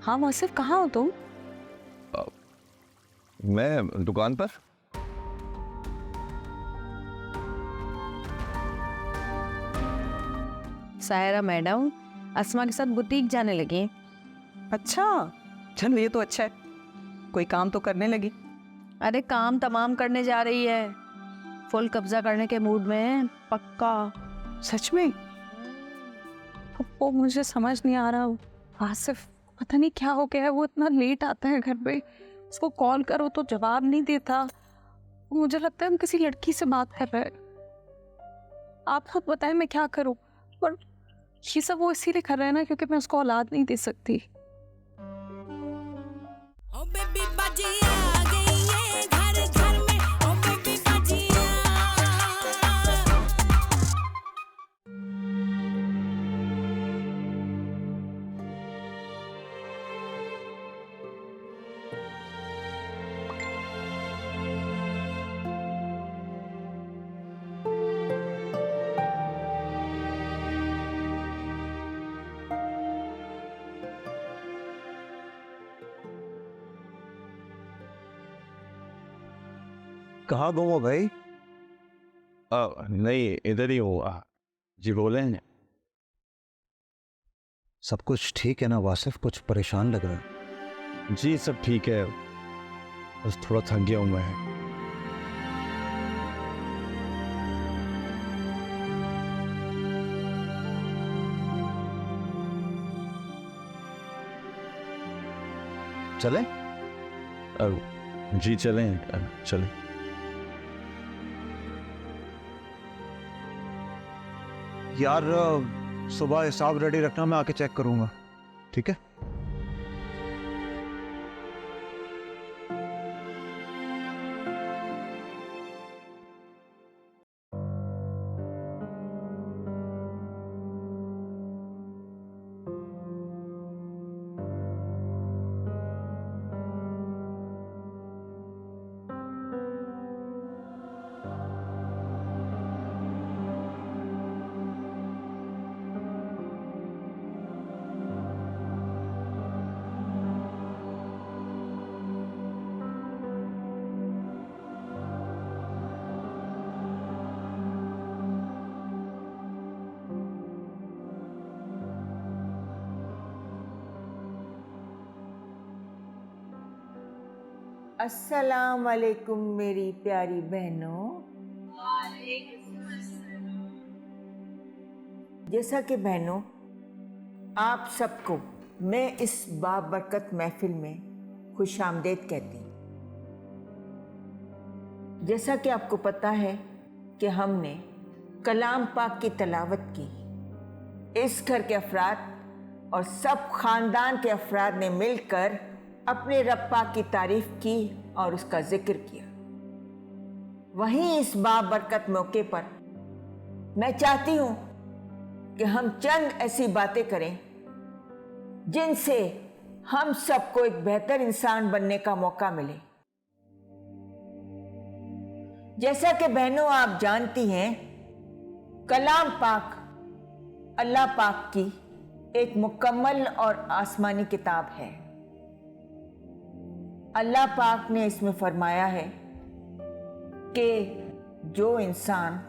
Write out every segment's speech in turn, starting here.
हाँ वासिफ, कहाँ हो तुम? मैं दुकान पर। सायरा मैडम अस्मा के साथ बुटीक जाने लगी। अच्छा, चल ये तो अच्छा है, कोई काम तो करने लगी। अरे काम तमाम करने जा रही है, फुल कब्जा करने के मूड में है, पक्का। सच में? वो मुझे समझ नहीं आ रहा, आसिफ पता नहीं क्या हो गया है, वो इतना लेट आता है घर पे, उसको कॉल करो तो जवाब नहीं देता। मुझे लगता है हम किसी लड़की से बात कर रहे हैं। आप खुद बताएं मैं क्या करूं? पर ये सब वो इसीलिए कर रहे हैं ना क्योंकि मैं उसको औलाद नहीं दे सकती। कहाँ गुम हो भाई? नहीं, इधर ही हो। जी बोले हैं। सब कुछ ठीक है ना वासिफ? कुछ परेशान लग रहा है। जी सब ठीक है, बस थोड़ा थक गया हूँ मैं। चलें? जी चलें, चलें। यार सुबह हिसाब रेडी रखना, मैं आके चेक करूंगा, ठीक है? अस्सलाम वालेकुम मेरी प्यारी बहनों। जैसा कि बहनों आप सबको मैं इस बाबरकत महफिल में खुशामदीद कहती हूँ। जैसा कि आपको पता है कि हमने कलाम पाक की तलावत की, इस घर के अफराद और सब खानदान के अफराद ने मिलकर अपने रब पाक की तारीफ की और उसका जिक्र किया। वहीं इस बाबरकत मौके पर मैं चाहती हूं कि हम चंद ऐसी बातें करें जिनसे हम सबको एक बेहतर इंसान बनने का मौका मिले। जैसा कि बहनों आप जानती हैं, कलाम पाक अल्लाह पाक की एक मुकम्मल और आसमानी किताब है। अल्लाह पाक ने इसमें फरमाया है कि जो इंसान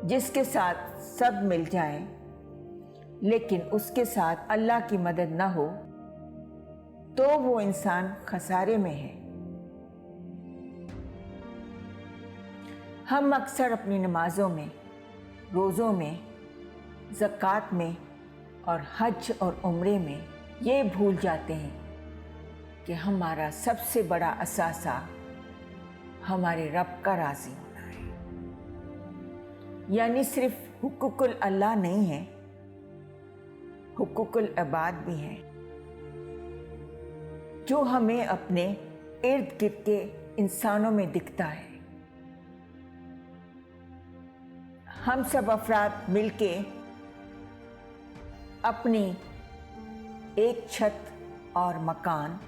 जिसके साथ सब मिल जाए लेकिन उसके साथ अल्लाह की मदद ना हो तो वो इंसान खसारे में है। हम अक्सर अपनी नमाजों में, रोज़ों में, ज़कात में और हज और उम्रे में ये भूल जाते हैं कि हमारा सबसे बड़ा असासा हमारे रब का राज़ी होना है। यानी सिर्फ हुकूकुल अल्लाह नहीं है, हुकूकुल इबाद भी हैं जो हमें अपने इर्द गिर्द के इंसानों में दिखता है। हम सब अफराद मिलके अपनी एक छत और मकान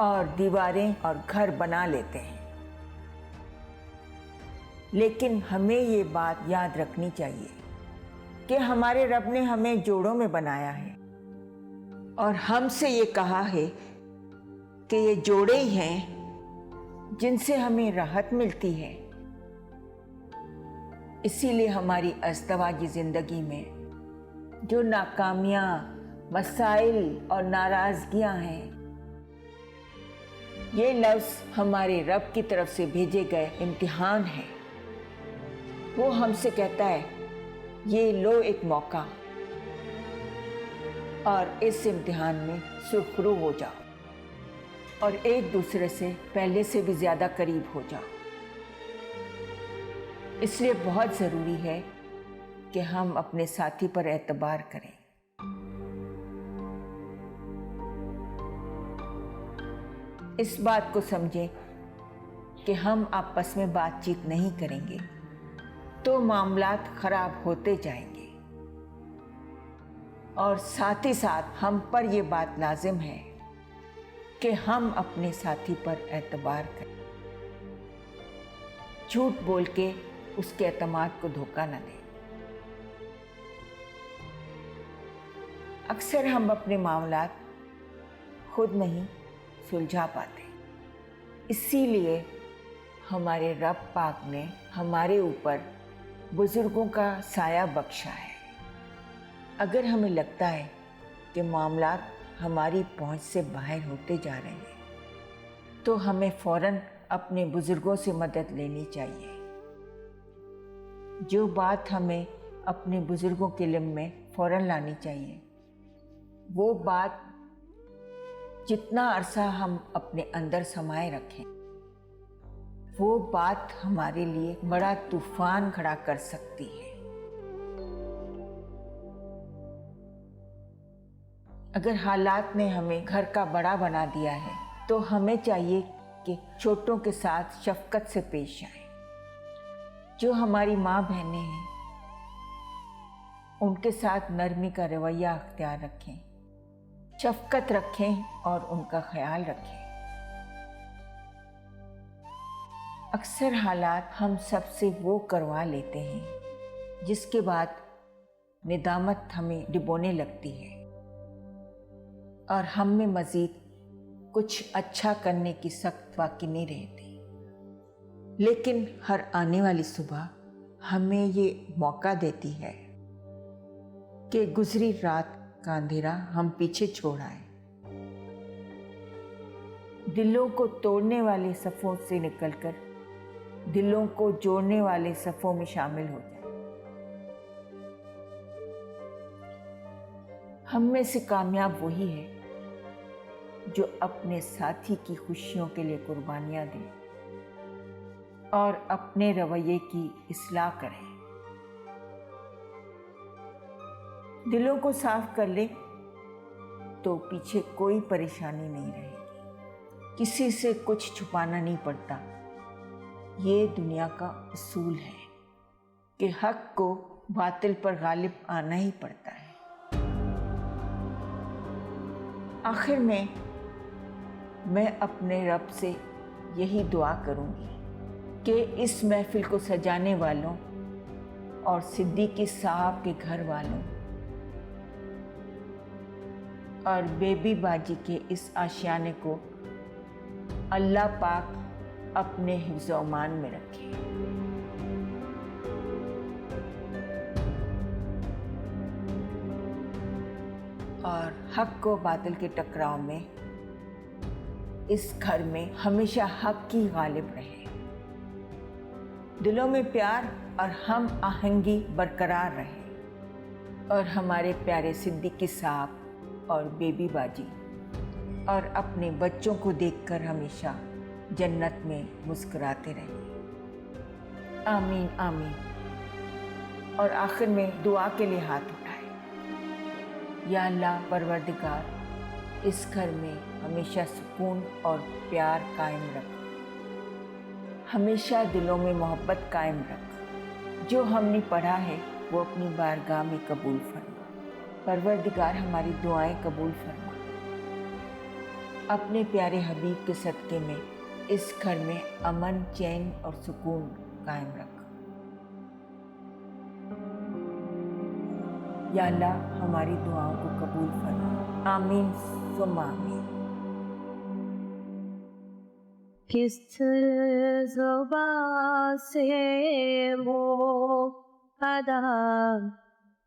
और दीवारें और घर बना लेते हैं, लेकिन हमें ये बात याद रखनी चाहिए कि हमारे रब ने हमें जोड़ों में बनाया है और हमसे ये कहा है कि ये जोड़े ही हैं जिनसे हमें राहत मिलती है। इसीलिए हमारी अस्तवाजी जिंदगी में जो नाकामियां, मसाइल और नाराजगियां हैं, ये लफ्ज़ हमारे रब की तरफ से भेजे गए इम्तिहान हैं। वो हमसे कहता है, ये लो एक मौका और इस इम्तिहान में सुरखरू हो जाओ और एक दूसरे से पहले से भी ज़्यादा करीब हो जाओ। इसलिए बहुत ज़रूरी है कि हम अपने साथी पर एतबार करें। इस बात को समझें कि हम आपस में बातचीत नहीं करेंगे तो मामलात खराब होते जाएंगे, और साथ ही साथ हम पर यह बात लाजिम है कि हम अपने साथी पर एतबार करें, झूठ बोल के उसके एतमाद को धोखा न दें। अक्सर हम अपने मामलात खुद नहीं सुलझा पाते, इसीलिए हमारे रब पाक ने हमारे ऊपर बुजुर्गों का साया बख्शा है। अगर हमें लगता है कि मामलात हमारी पहुंच से बाहर होते जा रहे हैं तो हमें फ़ौरन अपने बुजुर्गों से मदद लेनी चाहिए। जो बात हमें अपने बुजुर्गों के इल्म में फ़ौरन लानी चाहिए, वो बात जितना अरसा हम अपने अंदर समाये रखें, वो बात हमारे लिए बड़ा तूफान खड़ा कर सकती है। अगर हालात ने हमें घर का बड़ा बना दिया है तो हमें चाहिए कि छोटों के साथ शफकत से पेश आएं। जो हमारी माँ बहनें हैं उनके साथ नरमी का रवैया अख्तियार रखें, शफकत रखें और उनका ख्याल रखें। अक्सर हालात हम सबसे वो करवा लेते हैं जिसके बाद निदामत हमें डिबोने लगती है और हम में मज़ीद कुछ अच्छा करने की सख्त बाकी नहीं रहती। लेकिन हर आने वाली सुबह हमें ये मौका देती है कि गुजरी रात का अंधेरा हम पीछे छोड़ आए, दिलों को तोड़ने वाले सफ़ों से निकलकर दिलों को जोड़ने वाले सफ़ों में शामिल हो जाए। हम में से कामयाब वही है जो अपने साथी की खुशियों के लिए कुर्बानियां दे और अपने रवैये की इस्लाह करे। दिलों को साफ कर ले तो पीछे कोई परेशानी नहीं रहेगी। किसी से कुछ छुपाना नहीं पड़ता। ये दुनिया का उसूल है कि हक को बातिल पर गालिब आना ही पड़ता है। आखिर में मैं अपने रब से यही दुआ करूंगी कि इस महफिल को सजाने वालों और सिद्दीकी साहब के घर वालों और बेबी बाजी के इस आशियाने को अल्लाह पाक अपने हिफ्ज़-ओ-अमान में रखे। और हक को बातिल के टकराव में इस घर में हमेशा हक की गालिब रहे। दिलों में प्यार और हम आहंगी बरकरार रहे और हमारे प्यारे सिद्दीकी साहब और बेबी बाजी और अपने बच्चों को देखकर हमेशा जन्नत में मुस्कुराते रहे। आमीन आमीन। और आखिर में दुआ के लिए हाथ उठाए। या अल्लाह परवरदिगार, इस घर में हमेशा सुकून और प्यार कायम रख, हमेशा दिलों में मोहब्बत कायम रख। जो हमने पढ़ा है वो अपनी बारगाह में कबूल फरमा। परवरदिगार, हमारी दुआएं कबूल फरमा। अपने प्यारे हबीब के सदक़े में इस घर में अमन, चैन और सुकून कायम रख। या अल्लाह, हमारी दुआओं को कबूल फरमा। आमीन सुम आमीन। किस ज़ुबान से वो अदा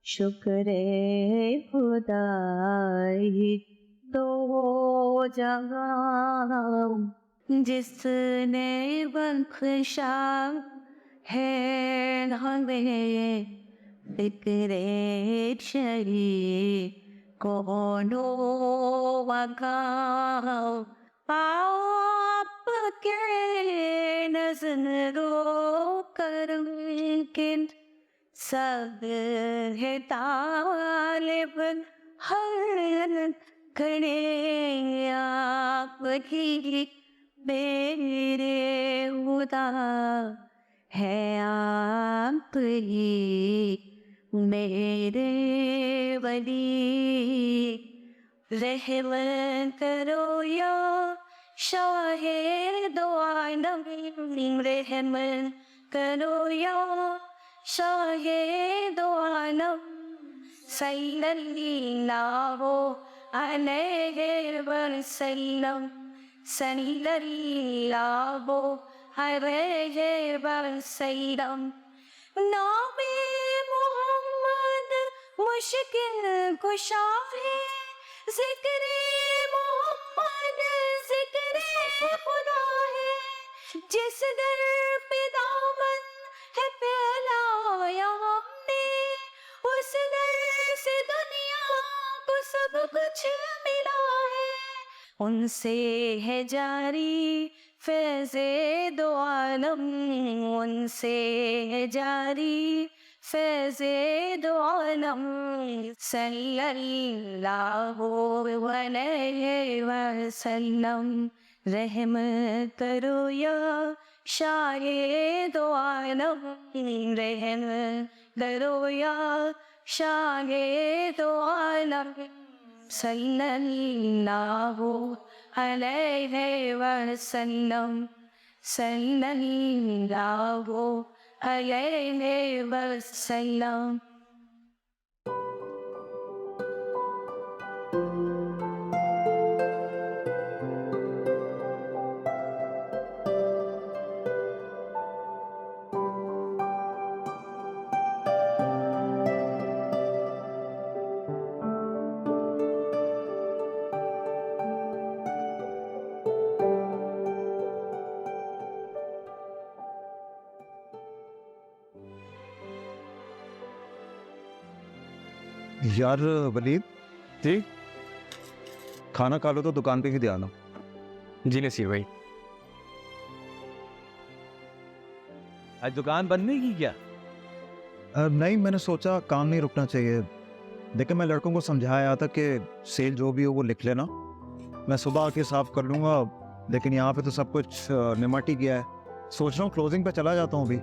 शुक्र खुदाई दो जहां जिसने बख्शा है हमें फिक्रे शरीर कोनो वकाओ आपके नजरों करम किन सब है तालिब हर खड़े आपकी मेरे खुदा है आप ही मेरे वली रहमत करो या शाहे दो आलम रहमत करो या शाहे दो आलम सल्लल्लाहु अलैहि वसल्लम सल्लल्लाहु अलैहि वसल्लम। नामे मोहम्मद मुश्किल कुशा है जिक्रे मोहम्मद जिक्रे खुदा है जिस दर पे दामन है फैलाया हमने उस दर से दुनिया को सब कुछ मिला है। उनसे है जारी फैज़े दो आलम उनसे है जारी फैज़े दो आलम सल्लल्लाहु अलैहि वसल्लम। रहमत करो या शाहे दो आलम रहमत करो या शाहे दो आलम सल्लल्लाहु अलैहि वसल्लम सल्लल्लाहु अलैहि वसल्लम। यार वलीद, जी खाना खा लो तो दुकान पे ही दे आना। जी नसीर भाई। आज दुकान बंद नहीं की क्या? नहीं, मैंने सोचा काम नहीं रुकना चाहिए। देखिए, मैं लड़कों को समझाया था कि सेल जो भी हो वो लिख लेना, मैं सुबह आके साफ कर लूँगा, लेकिन यहाँ पे तो सब कुछ निमट ही गया है। सोच रहा हूँ क्लोजिंग पे चला जाता हूँ अभी।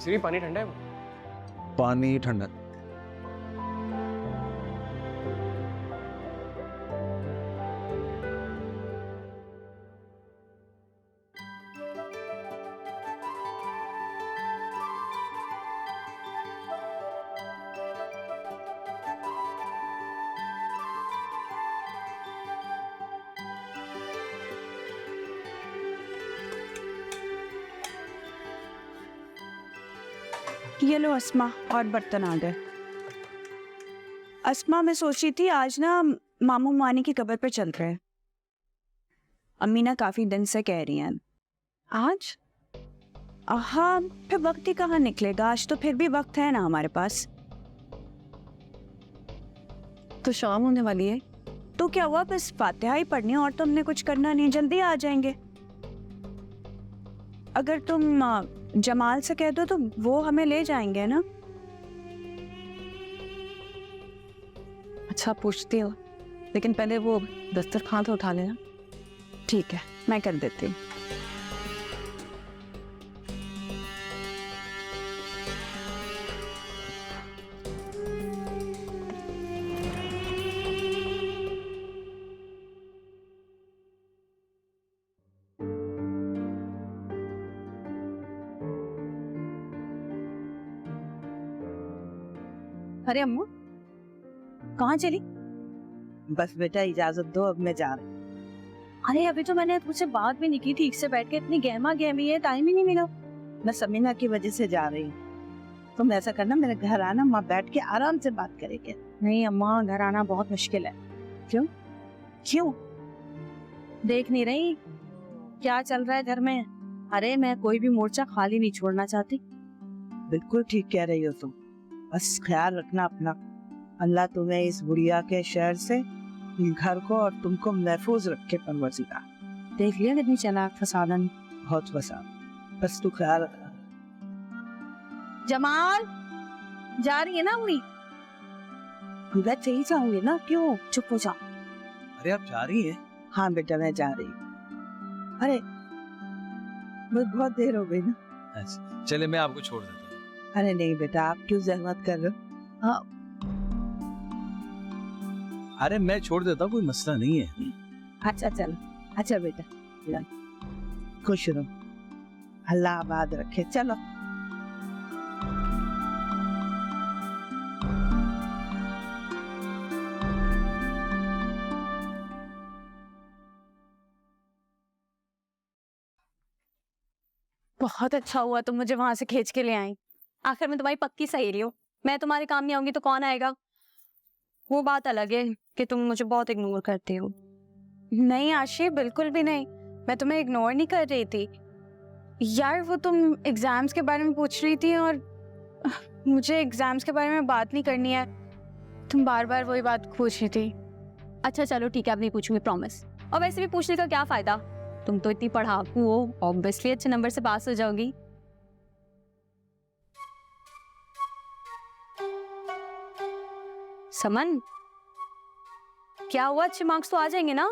सिर्फ पानी ठंडा है वो? पानी ठंडा। ये लो अस्मा, और बर्तन आ गए। अस्मा, मैं सोच रही थी आज ना मामू मानी की कब्र पे चल रहे हैं। अम्मी ना काफी दिन से कह रही हैं। आज? हाँ, फिर वक्त ही कहाँ निकलेगा, आज तो फिर भी वक्त है ना हमारे पास। तो शाम होने वाली है। तो क्या हुआ, बस फातिहा ही पढ़नी है और तो हमने कुछ करना नहीं, जल्दी आ जाएंगे। अगर तुम जमाल से कह दो तो वो हमें ले जाएंगे ना। अच्छा, पूछती हो, लेकिन पहले वो दस्तरखान तो उठा लेना। ठीक है, मैं कर देती हूँ। अरे अम्मू कहाँ चली? बस बेटा इजाजत दो, अब मैं जा रही हूँ। अरे अभी तो मैंने तुझसे बात भी नहीं की, ठीक से बैठ के इतनी गहमा गहमी है, टाइम ही नहीं मिला। मैं समीना की वजह से जा रही हूँ। तुम ऐसा करना, मेरे घर आना, वहाँ बैठ के आराम से बात करेंगे। नहीं अम्मा, घर आना बहुत मुश्किल है। क्यों? देख नहीं रही क्या चल रहा है घर में? अरे मैं कोई भी मोर्चा खाली नहीं छोड़ना चाहती। बिल्कुल ठीक कह रही हो तुम, बस ख्याल रखना अपना। अल्लाह तुम्हें इस बुढ़िया के शहर से, इस घर को और तुमको महफूज रखे परवरदिगार। देख लिया कितनी चालाक फसादन। बहुत फसाद, बस तू ख्याल रखना। जमाल जा रही है ना अम्मी? मैं चली जाऊंगी ना, क्यों? चुप हो जा। अरे आप जा रही हैं? हाँ बेटा मैं जा रही हूँ। अरे बस बहुत देर हो गई ना। अच्छा चले, मैं आपको छोड़ देता हूँ। अरे नहीं बेटा, आप क्यों जहमत कर रहे हो? अरे मैं छोड़ देता हूँ, कोई मसला नहीं है। अच्छा चलो, अच्छा बेटा खुश रहो, अल्लाह आबाद रखे। चलो बहुत अच्छा हुआ तुम मुझे वहां से खींच के ले आई। आखिर मैं तुम्हारी पक्की सहेली हूँ। मैं तुम्हारे काम नहीं आऊंगी तो कौन आएगा? वो बात अलग है कि तुम मुझे बहुत इग्नोर करती हो। नहीं आशी, बिल्कुल भी नहीं। मैं तुम्हें इग्नोर नहीं कर रही थी यार। वो तुम एग्जाम्स के बारे में पूछ रही थी और मुझे एग्जाम्स के बारे में बात नहीं करनी है। तुम बार बार वही बात पूछ रही थी। अच्छा चलो ठीक है, अब नहीं पूछूंगी, प्रॉमिस। और वैसे भी पूछने का क्या फायदा? तुम तो इतनी पढ़ाकू हो, ऑब्वियसली अच्छे नंबर से पास हो जाओगी। समन क्या हुआ? अच्छे मार्क्स तो आ जाएंगे ना?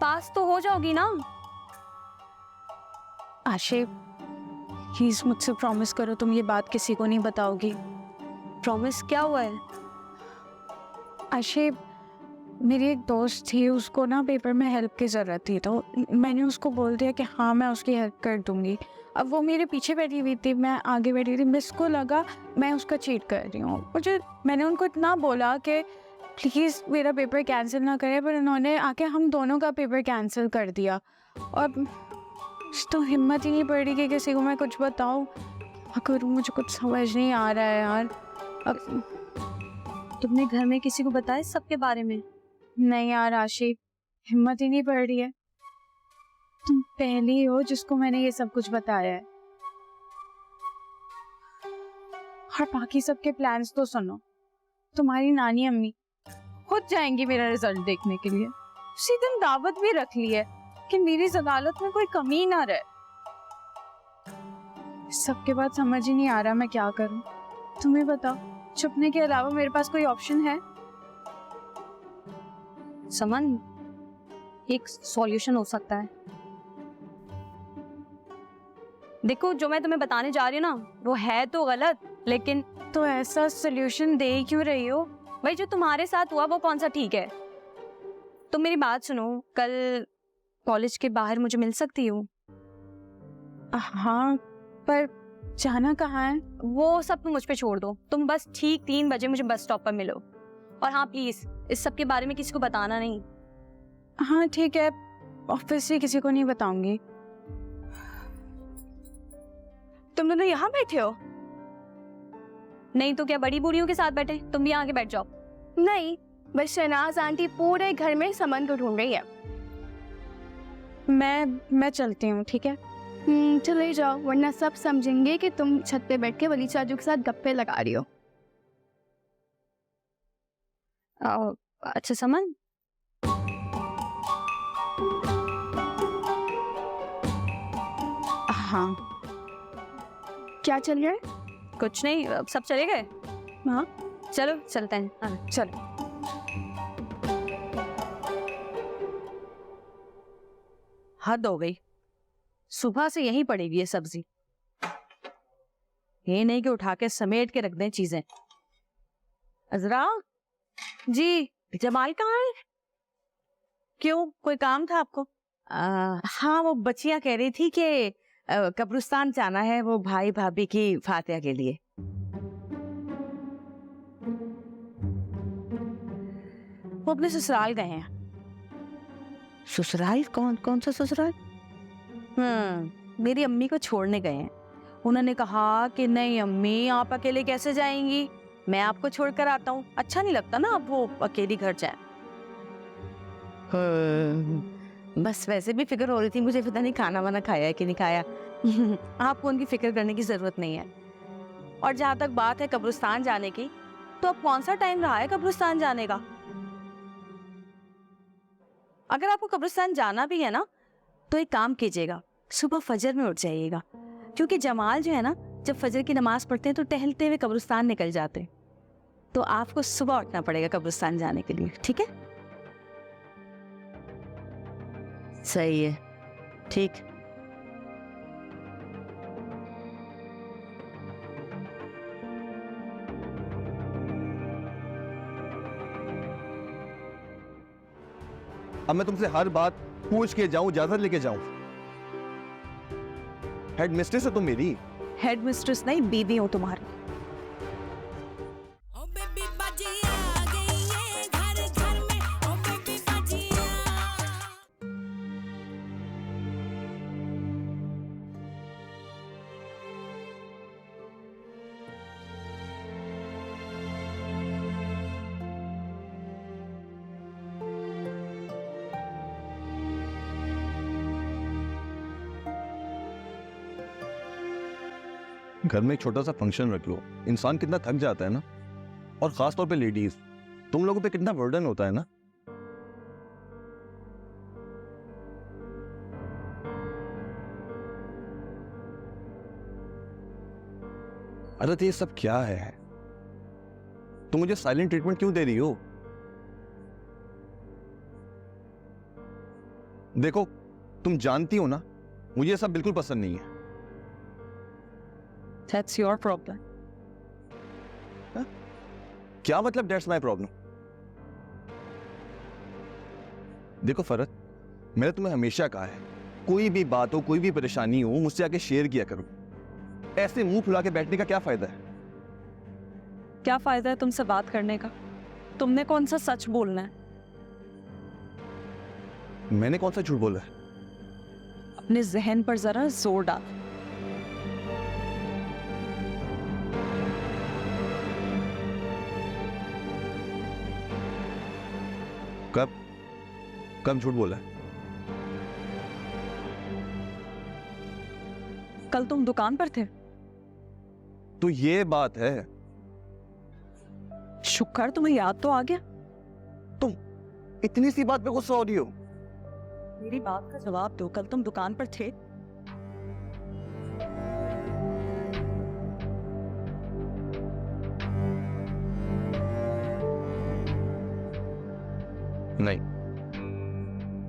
पास तो हो जाओगी ना? आशिफ प्लीज मुझसे प्रॉमिस करो तुम ये बात किसी को नहीं बताओगी। प्रॉमिस? क्या हुआ है? आशिफ मेरी एक दोस्त थी, उसको ना पेपर में हेल्प की ज़रूरत थी, तो मैंने उसको बोल दिया कि हाँ मैं उसकी हेल्प कर दूंगी। अब वो मेरे पीछे बैठी हुई थी, मैं आगे बैठी थी। मिस को लगा मैं उसका चीट कर रही हूँ। मैंने उनको इतना बोला कि प्लीज़ मेरा पेपर कैंसिल ना करें, पर उन्होंने आके हम दोनों का पेपर कैंसिल कर दिया। और तो हिम्मत ही नहीं पड़ रही कि किसी को मैं कुछ बताऊँ। अगर मुझे कुछ समझ नहीं आ रहा है यार। अब तुमने घर में किसी को बताया सबके बारे में? नहीं यार आशिफ, हिम्मत ही नहीं पड़ रही है। तुम पहली हो जिसको मैंने ये सब कुछ बताया है। और बाकी सबके प्लान्स तो सुनो। तुम्हारी नानी अम्मी खुद जाएंगी मेरा रिजल्ट देखने के लिए। उसी दिन दावत भी रख ली है कि मेरी ज़दालत में कोई कमी ना रहे। सबके बाद समझ ही नहीं आ रहा मैं क्या करूं। तुम्हें बताओ, छुपने के अलावा मेरे पास कोई ऑप्शन है? समन एक सॉल्यूशन हो सकता है। देखो जो मैं तुम्हें बताने जा रही हूँ ना वो है तो गलत, लेकिन तो ऐसा सोल्यूशन दे ही क्यों रही हो? भाई जो तुम्हारे साथ हुआ वो कौन सा ठीक है? तुम मेरी बात सुनो, कल कॉलेज के बाहर मुझे मिल सकती हो? हाँ, पर जाना कहाँ है? वो सब तुम मुझ पे छोड़ दो। तुम बस ठीक 3 बजे मुझे बस स्टॉप पर मिलो। और हाँ प्लीज इस सब के बारे में किसी को बताना नहीं। हाँ ठीक है, ऑब्वियसली किसी को नहीं बताऊंगी। तुम दोनों यहाँ बैठे हो? नहीं तो क्या बड़ी बूढ़ियों के साथ बैठे? तुम भी आगे बैठ जाओ। नहीं, बस शहनाज आंटी पूरे घर में समन को ढूंढ रही है। मैं चलती हूँ, ठीक है? चले जाओ, वरना सब समझेंगे कि तुम छत पे बैठ के वली चाचू के साथ गप्पे लगा रही हो। अच्छा समन, हाँ क्या चल रहा है? कुछ नहीं, अब सब चले गए? हाँ चलो चलते हैं। चलो। हद हो गई, सुबह से यहीं पड़ेगी ये सब्जी। ये नहीं कि उठा के समेट के रख दें चीजें। अजरा जी, जमाल कहाँ है? क्यों, कोई काम था आपको? हाँ वो बच्चियां कह रही थी कि कब्रिस्तान जाना है, वो भाई भाभी की फातिहा के लिए। वो अपने ससुराल गए हैं। ससुराल? कौन सा ससुराल? मेरी अम्मी को छोड़ने गए हैं। उन्होंने कहा कि नहीं अम्मी, आप अकेले कैसे जाएंगी, मैं आपको छोड़कर आता हूँ। अच्छा नहीं लगता ना अब वो अकेली घर जाए। बस वैसे भी फिक्र हो रही थी मुझे, पता नहीं खाना वाना खाया है कि नहीं खाया। आपको उनकी फिक्र करने की जरूरत नहीं है। और जहाँ तक बात है कब्रिस्तान जाने की, तो अब कौन सा टाइम रहा है कब्रिस्तान जाने का? अगर आपको कब्रिस्तान जाना भी है ना, तो एक काम कीजिएगा, सुबह फजर में उठ जाइएगा, क्योंकि जमाल जो है ना, जब फजर की नमाज पढ़ते हैं तो टहलते हुए कब्रिस्तान निकल जाते हैं। तो आपको सुबह उठना पड़ेगा कब्रिस्तान जाने के लिए, ठीक है? सही है, ठीक। अब मैं तुमसे हर बात पूछ के जाऊं, इजाजत लेके जाऊं? हेड मिस्ट्रेस है तुम मेरी। हेड मिस्ट्रेस नहीं, बीवी हूँ तुम्हारी। घर में एक छोटा सा फंक्शन रख लो, इंसान कितना थक जाता है ना। और खास तौर पे लेडीज, तुम लोगों पे कितना बर्डन होता है ना। अरे तो ये सब क्या है? तुम मुझे साइलेंट ट्रीटमेंट क्यों दे रही हो? देखो, तुम जानती हो ना, मुझे ये सब बिल्कुल पसंद नहीं है। That's your problem. क्या मतलब दैट्स माय प्रॉब्लम? देखो फरत, मैंने तुम्हें हमेशा कहा है, कोई भी बात हो, कोई भी परेशानी हो, मुझसे आके शेयर किया करो। ऐसे मुंह फुला के बैठने का क्या फायदा है? क्या फायदा है तुमसे बात करने का? तुमने कौन सा सच बोलना है? मैंने कौन सा झूठ बोला है? अपने जहन पर जरा जोर डाल। कब झूठ बोला है? कल तुम दुकान पर थे। तो ये बात है। शुक्र तुम्हें याद तो आ गया। तुम इतनी सी बात पे गुस्सा हो रही हो? मेरी बात का जवाब दो, कल तुम दुकान पर थे? नहीं।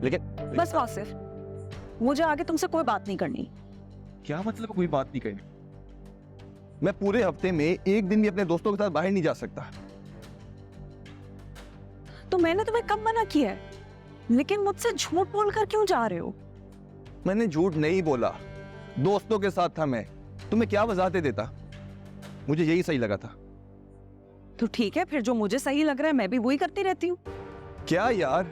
लेकिन बस आसिफ, मुझे आगे तुमसे कोई बात नहीं करनी। क्या मतलब कोई बात नहीं करनी? मैं पूरे हफ्ते में एक दिन भी अपने दोस्तों के साथ बाहर नहीं जा सकता। तो मैंने तुम्हें कब मना किया है? लेकिन मुझसे झूठ बोलकर क्यों जा रहे हो? मैंने झूठ नहीं बोला, दोस्तों के साथ था मैं। तुम्हें क्या वजाहतें देता? मुझे यही सही लगा था। तो ठीक है, फिर जो मुझे सही लग रहा है मैं भी वही करती रहती हूँ। क्या यार,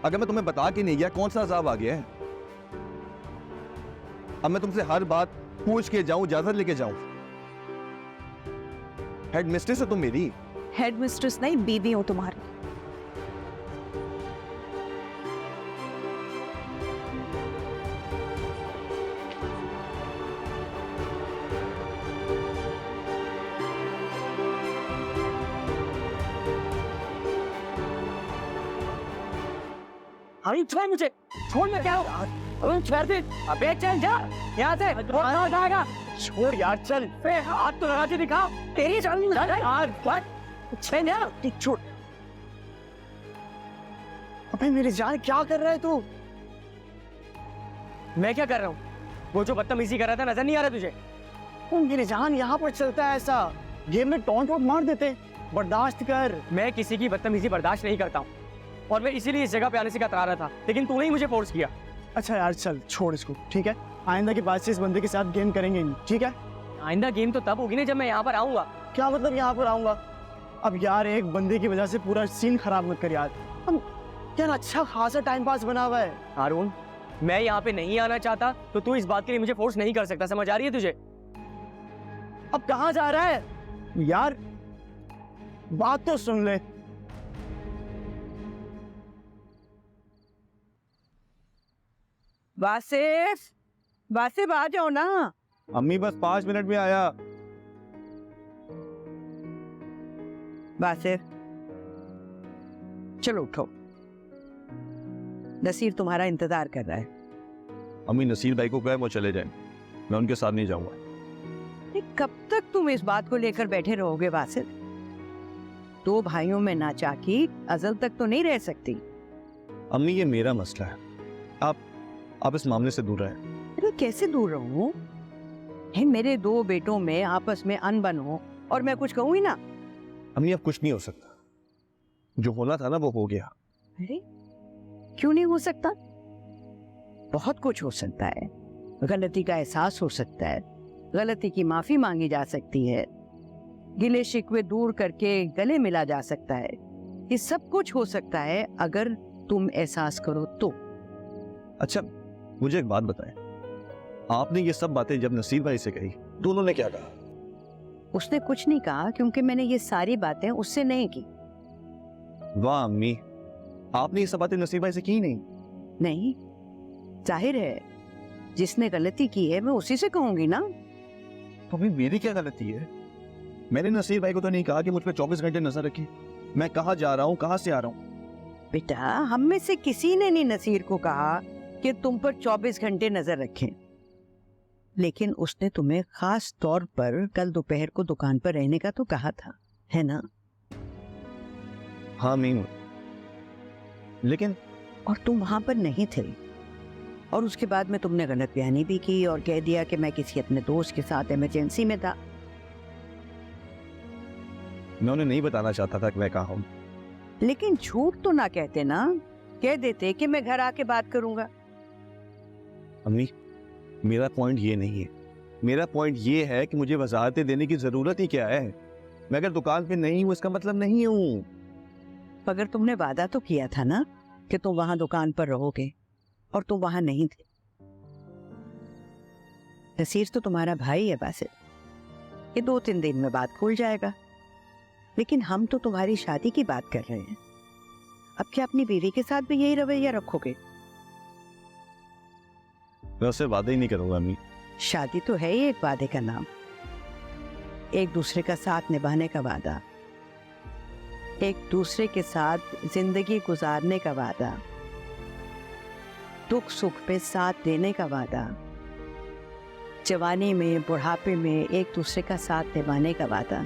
अगर मैं तुम्हें बता के नहीं गया, कौन सा अजाब आ गया है? अब मैं तुमसे हर बात पूछ के जाऊं, इजाजत लेके जाऊं? हेड मिस्ट्रेस है तुम मेरी। हेड मिस्ट्रेस नहीं, बीवी हूँ तुम्हारी। अरे छोड़ मुझे, छोड़। मैं क्या हूँ? छोड़ दे। अबे चल जा यहाँ से, खाना हो जाएगा। छोड़ यार, चल। हाथ तो लगा के दिखा, तेरी जान यार। छोड़ यार, छोड़। अबे मेरी जान, क्या कर रहा है तू? मैं क्या कर रहा हूँ? वो जो बदतमीजी कर रहा था, नजर नहीं आ रहा तुझे? मेरी जान, यहाँ पर चलता है ऐसा, गेम में टॉन्ट वॉन्ट मार देते। बर्दाश्त कर। मैं किसी की बदतमीजी बर्दाश्त नहीं करता हूँ, और मैं इसीलिए इस जगह पे आने से कतरा रहा था, लेकिन तूने ही मुझे फोर्स किया। अच्छा यार चल छोड़ इसको, ठीक है? आइंदा के बाद से इस बंदे के साथ गेम करेंगे ही नहीं, ठीक है? आइंदा गेम तो तब होगी ना जब मैं यहाँ पर आऊँगा। क्या मतलब यहाँ पर आऊँगा? अब यार एक बंदे की वजह से पूरा सीन खराब मत कर यार। अब यार अच्छा खासा टाइम पास बना हुआ है। हारून, मैं यहाँ पे नहीं आना चाहता तो तू इस बात के लिए मुझे फोर्स नहीं कर सकता, समझ आ रही है तुझे? अब कहाँ जा रहा है यार? बात तो सुन ले। वासिफ, वासिफ आ जाओ ना। अम्मी बस 5 मिनट में आया। वासिफ चलो उठो, नसीर तुम्हारा इंतजार कर रहा है। अम्मी नसीर भाई को कहे वो चले जाएं, मैं उनके साथ नहीं जाऊंगा। कब तक तुम इस बात को लेकर बैठे रहोगे वासिफ? 2 भाइयों में नाचाकी अजल तक तो नहीं रह सकती। अम्मी ये मेरा मसला है, आप इस मामले से दूर रहें। अरे कैसे दूर रहूं? है मेरे 2 बेटों में आपस में अनबन हो और मैं कुछ कहूँ ही ना। अम्मी अब कुछ नहीं हो सकता, जो होना था ना वो हो गया। अरे क्यों नहीं हो सकता? बहुत कुछ हो सकता है। गलती का एहसास हो सकता है, गलती की माफी मांगी जा सकती है, गिले शिकवे दूर करके गले मिला जा सकता है। ये सब कुछ हो सकता है अगर तुम एहसास करो तो। अच्छा मुझे एक बात बताएं, आपने ये सब बातें जब नसीर भाई से कही तो उन्होंने क्या कहा? उसने कुछ नहीं कहा क्योंकि मैंने ये सारी बातें उससे नहीं की। वाह अम्मी, आपने ये सब बातें नसीर भाई से की नहीं? नहीं, जाहिर है जिसने गलती की है मैं उसी से कहूंगी ना। तो अम्मी मेरी क्या गलती है? मैंने नसीर भाई को तो नहीं कहा कि मुझ पे 24 घंटे नजर रखी। मैं कहाँ जा रहा हूँ, कहाँ से आ रहा हूँ? बेटा हम में से किसी ने नहीं नसीर को कहा कि तुम पर 24 घंटे नजर रखें, लेकिन उसने तुम्हें खास तौर पर कल दोपहर को दुकान पर रहने का तो कहा था, है ना? हाँ मीनू, लेकिन और तुम वहां पर नहीं थे और उसके बाद में तुमने गलत बयानी भी की और कह दिया कि मैं किसी अपने दोस्त के साथ इमरजेंसी में था। मैं उन्हें नहीं बताना चाहता था कि मैं कहाँ हूँ। लेकिन झूठ तो ना कहते ना, कह देते कि मैं घर आके बात करूंगा। अम्मी मेरा पॉइंट ये नहीं है, मेरा पॉइंट ये है कि मुझे वजाहतें देने की जरूरत ही क्या है? मैं अगर दुकान पे नहीं हूँ इसका मतलब नहीं हूँ। अगर तुमने वादा तो किया था ना कि तुम वहां दुकान पर रहोगे और तुम वहां नहीं थे। नसीर तो तुम्हारा भाई है बासित, ये 2-3 दिन में बात खुल जाएगा। लेकिन हम तो तुम्हारी शादी की बात कर रहे हैं। अब क्या अपनी बीवी के साथ भी यही रवैया रखोगे? मैं उससे वादा ही नहीं करूंगा अम्मी। शादी तो है ही एक वादे का नाम, एक दूसरे का साथ निभाने का वादा, एक दूसरे के साथ जिंदगी गुजारने का वादा, दुख सुख पे साथ देने का वादा, जवानी में बुढ़ापे में एक दूसरे का साथ निभाने का वादा,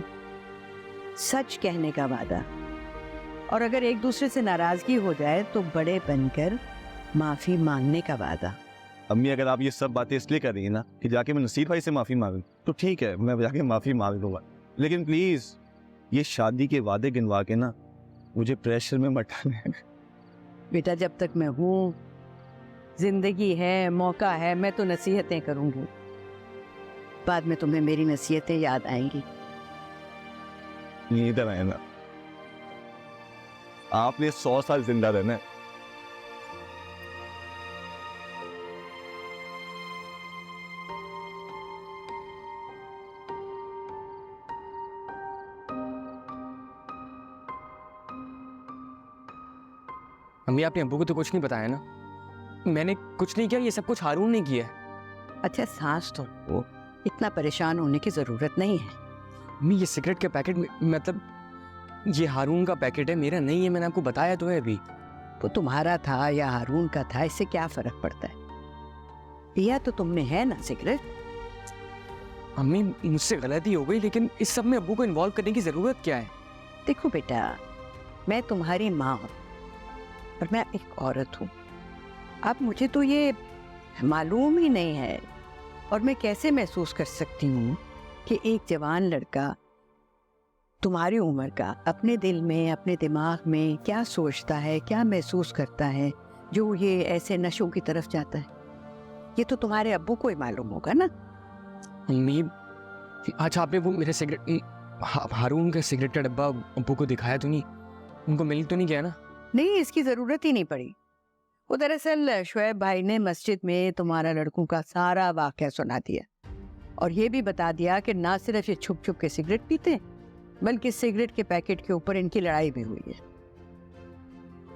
सच कहने का वादा, और अगर एक दूसरे से नाराजगी हो जाए तो बड़े बनकर माफी मांगने का वादा। अम्मी अगर आप ये सब बातें इसलिए कर रही है ना कि जाके मैं नसीर भाई से माफी मांगूं, तो ठीक है मैं जाके माफी मांग लूंगा, लेकिन प्लीज ये शादी के वादे गिनवा के ना मुझे प्रेशर में मत डालें। बेटा जब तक मैं हूँ, जिंदगी है, मौका है, मैं तो नसीहतें करूंगी, बाद में तुम्हें मेरी नसीहतें याद आएंगी। इधर है ना, आपने 100 साल जिंदा रहना है। अम्मी आपने अब्बू को तो कुछ नहीं बताया ना? मैंने कुछ नहीं किया, ये सब कुछ हारून ने किया है। अच्छा सांस तो लो, इतना परेशान होने की जरूरत नहीं है। अम्मी ये सिगरेट के पैकेट मतलब ये हारून का पैकेट है, मेरा नहीं है, मैंने आपको बताया तो है अभी। वो तुम्हारा था या हारून का था, इससे क्या फर्क पड़ता है? पिया तो तुमने है ना सिगरेट। अम्मी मुझसे गलती हो गई, लेकिन इस सब में अब्बू को इन्वॉल्व करने की जरूरत क्या है? देखो बेटा, मैं तुम्हारी माँ हूँ और मैं एक औरत हूँ। अब मुझे तो ये मालूम ही नहीं है और मैं कैसे महसूस कर सकती हूँ कि एक जवान लड़का तुम्हारी उम्र का अपने दिल में, अपने दिमाग में क्या सोचता है, क्या महसूस करता है, जो ये ऐसे नशों की तरफ जाता है? ये तो तुम्हारे अब्बू को ही मालूम होगा ना। अम्मी, अच्छा आपने वो मेरे सिगरेट हारून का सिगरेट का डब्बा अब्बू को दिखाया तो नहीं? उनको मिल तो नहीं गया ना? नहीं, इसकी जरूरत ही नहीं पड़ी। वो दरअसल शुएब भाई ने मस्जिद में तुम्हारा लड़कों का सारा वाकया सुना दिया और ये भी बता दिया कि ना सिर्फ ये छुप छुप के सिगरेट पीते बल्कि सिगरेट के पैकेट के ऊपर इनकी लड़ाई भी हुई है।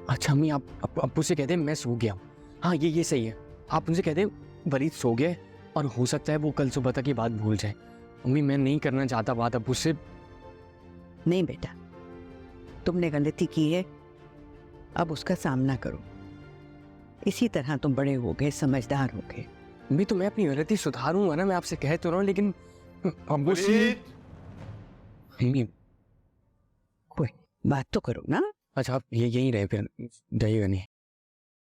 अच्छा अम्मी, आप अब्बू से कह दे मैं सो गया हूँ। हाँ ये सही है। आप उनसे कह दे वरीद सो गए और हो सकता है वो कल सुबह तक ये बात भूल जाए। अम्मी मैं नहीं करना चाहता बात अब्बू से। नहीं बेटा, तुमने गलती की है, अब उसका सामना करो। इसी तरह तुम बड़े हो गए, समझदार हो गए। अम्मी तो मैं अपनी गलती सुधारूंगा ना, मैं आपसे कह तो रहा हूँ, लेकिन अब्बू से अम्मी कोई बात तो करो ना। अच्छा आप ये यहीं रहे, फिर जाइएगा नहीं।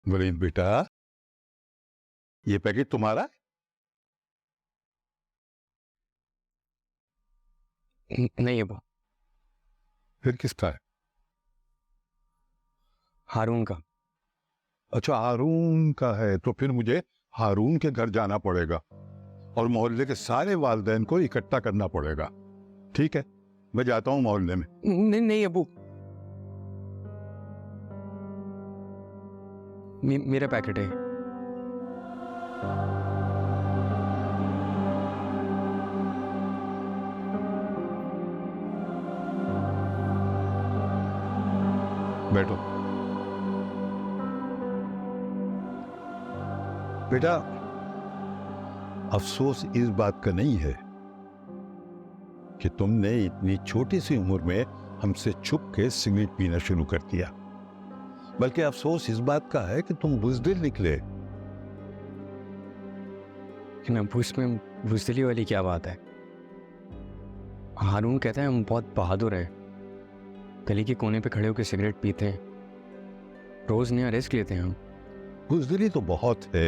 वलीद बेटा, ये पैकेट तुम्हारा है? नहीं अब्बू। फिर किसका है? हारून का। अच्छा हारून का है, तो फिर मुझे हारून के घर जाना पड़ेगा और मोहल्ले के सारे वालिदैन को इकट्ठा करना पड़ेगा। ठीक है, मैं जाता हूँ मोहल्ले में। नहीं अब्बू, मेरा पैकेट है। बैठो बेटा, अफसोस इस बात का नहीं है कि तुमने इतनी छोटी सी उम्र में हमसे छुप के सिगरेट पीना शुरू कर दिया, बल्कि अफसोस इस बात का है कि तुम बुज़दिल निकले। अब्बू इसमें बुज़दिली वाली क्या बात है? हारून कहता है हम बहुत बहादुर हैं, गली के कोने पे खड़े होकर सिगरेट पीते हैं, रोज नया रिस्क लेते हैं हम। बुज़दिली तो बहुत है।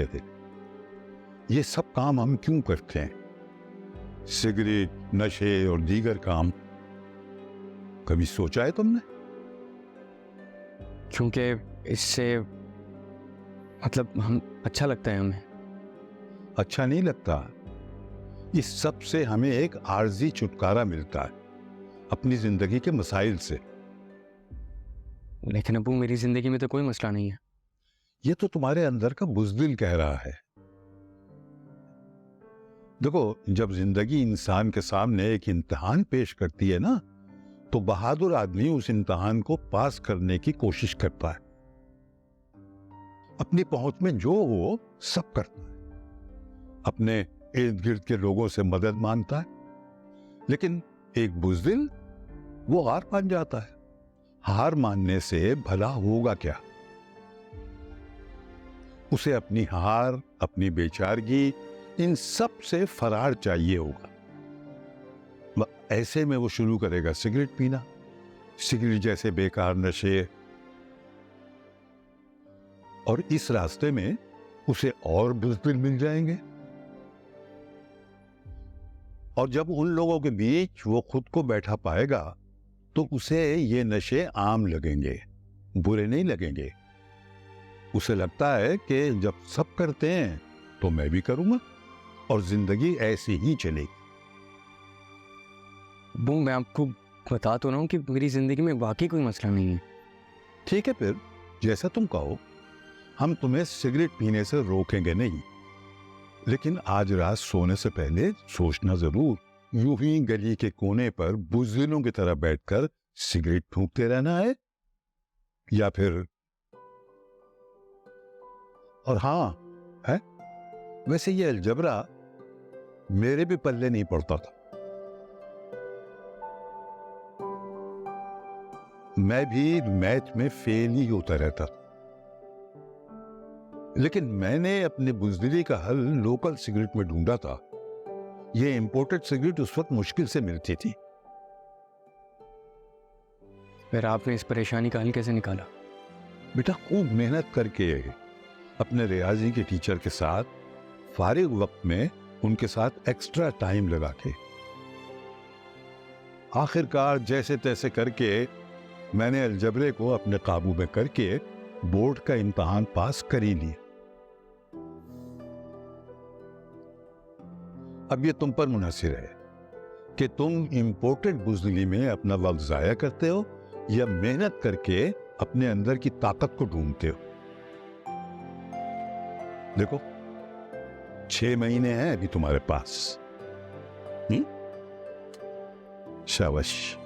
ये सब काम हम क्यों करते हैं? सिगरेट, नशे और दीगर काम कभी सोचा है तुमने? क्योंकि इससे मतलब हम अच्छा लगता है हमें। अच्छा नहीं लगता। इस सब से हमें एक आर्जी छुटकारा मिलता है अपनी जिंदगी के मसाइल से। लेकिन अब्बू मेरी जिंदगी में तो कोई मसला नहीं है। ये तो तुम्हारे अंदर का बुज़दिल कह रहा है। देखो, जब जिंदगी इंसान के सामने एक इम्तिहान पेश करती है ना, तो बहादुर आदमी उस इम्तिहान को पास करने की कोशिश करता है। अपनी पहुंच में जो हो सब करता है, अपने इर्द गिर्द के लोगों से मदद मांगता है। लेकिन एक बुज़दिल वो हार मान जाता है। हार मानने से भला होगा क्या? उसे अपनी हार, अपनी बेचारगी, इन सब से फरार चाहिए होगा। ऐसे में वो शुरू करेगा सिगरेट पीना, सिगरेट जैसे बेकार नशे, और इस रास्ते में उसे और बुज़दिल मिल जाएंगे। और जब उन लोगों के बीच वो खुद को बैठा पाएगा तो उसे ये नशे आम लगेंगे, बुरे नहीं लगेंगे। उसे लगता है कि जब सब करते हैं तो मैं भी करूंगा और जिंदगी ऐसी ही चलेगी। वो मैं आपको बता तो रहा हूँ कि मेरी जिंदगी में वाकई कोई मसला नहीं है। ठीक है, फिर जैसा तुम कहो। हम तुम्हें सिगरेट पीने से रोकेंगे नहीं, लेकिन आज रात सोने से पहले सोचना जरूर, यूं ही गली के कोने पर बुज़दिलों की तरह बैठकर सिगरेट फूंकते रहना है या फिर। और हाँ है, वैसे ये अलजबरा मेरे भी पल्ले नहीं पड़ता था। मैं भी मैथ में फेल ही होता रहता था, लेकिन मैंने अपने बुज़दिली का हल लोकल सिगरेट में ढूंढा था। ये इंपोर्टेड सिगरेट उस वक्त मुश्किल से मिलती थी। फिर आपने इस परेशानी का हल कैसे निकाला? बेटा, खूब मेहनत करके अपने रियाजी के टीचर के साथ फारिग वक्त में उनके साथ एक्स्ट्रा टाइम लगा के आखिरकार जैसे तैसे करके मैंने अलजबरे को अपने काबू में करके बोर्ड का इम्तिहान पास कर ही लिया। अब ये तुम पर मुनहसिर है कि तुम इंपोर्टेड बुज़दिली में अपना वक्त जाया करते हो या मेहनत करके अपने अंदर की ताकत को ढूंढते हो। देखो 6 महीने हैं अभी तुम्हारे पास। शाबाश।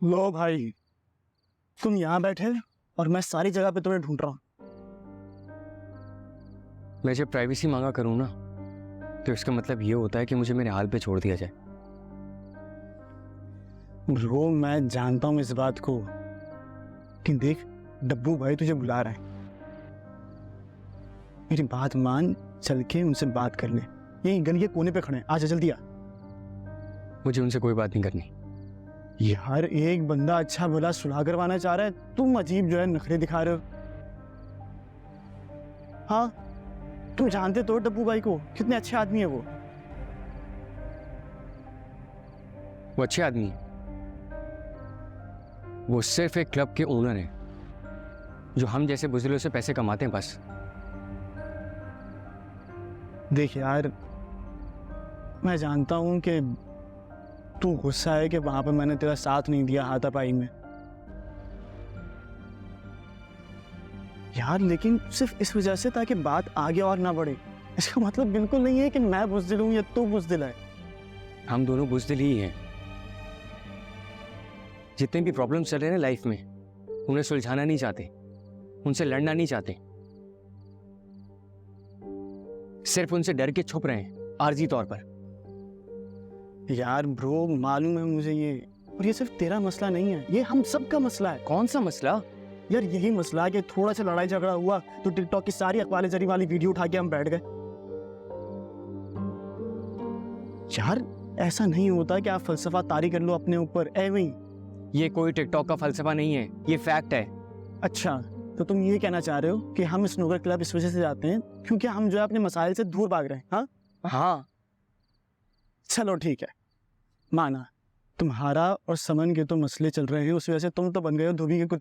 लो भाई, तुम यहाँ बैठे और मैं सारी जगह पे तुम्हें ढूंढ रहा हूँ। मैं जब प्राइवेसी मांगा करूँ ना, तो इसका मतलब ये होता है कि मुझे मेरे हाल पे छोड़ दिया जाए। ब्रो, मैं जानता हूँ इस बात को, लेकिन देख डब्बू भाई तुझे बुला रहे हैं। मेरी बात मान, चल के उनसे बात कर ले। यही गली के कोने पे खड़े हैं, आजा जल्दी आ। मुझे उनसे कोई बात नहीं करनी। यार एक बंदा अच्छा भला सुलह करवाना चाह रहा है, तुम अजीब जो है नखरे दिखा रहे हो। हाँ, तुम जानते तो डब्बू भाई को, कितने अच्छे आदमी है वो अच्छे आदमी है। वो सिर्फ एक क्लब के ओनर हैं जो हम जैसे बुजुर्गों से पैसे कमाते हैं बस। देख यार, मैं जानता हूं कि तू गुस्सा है कि वहां पर मैंने तेरा साथ नहीं दिया हाथापाई में यार, लेकिन सिर्फ इस वजह से ताकि बात आगे और ना बढ़े। इसका मतलब बिल्कुल नहीं है कि मैं बुज़दिल हूं या तू बुज़दिल है। हम दोनों बुज़दिल ही हैं। जितने भी प्रॉब्लम्स चल रहे हैं लाइफ में, उन्हें सुलझाना नहीं चाहते, उनसे लड़ना नहीं चाहते, सिर्फ उनसे डर के छुप रहे हैं आर्जी तौर पर। यार ब्रो, मालूम है मुझे ये, और ये सिर्फ तेरा मसला नहीं है, ये हम सब का मसला है। कौन सा मसला? यार यही मसला है कि थोड़ा सा लड़ाई झगड़ा हुआ तो टिकटॉक की सारी अखबार जरी वाली वीडियो उठा के हम बैठ गए। यार ऐसा नहीं होता कि आप फलसफा तारी कर लो अपने ऊपर ऐਵੇਂ ही। ये कोई टिकटॉक का फलसफा नहीं है, ये फैक्ट है। अच्छा, तो तुम ये कहना चाह रहे हो कि हम स्नूकर क्लब इस वजह से जाते हैं क्योंकि हम जो है अपने मसाइल से दूर भाग रहे हैं? हाँ हाँ, चलो ठीक है, माना। तुम्हारा और समन के तो मसले चल रहे हैं, उस वजह से तुम तो बन गए हो धोबी के कुछ।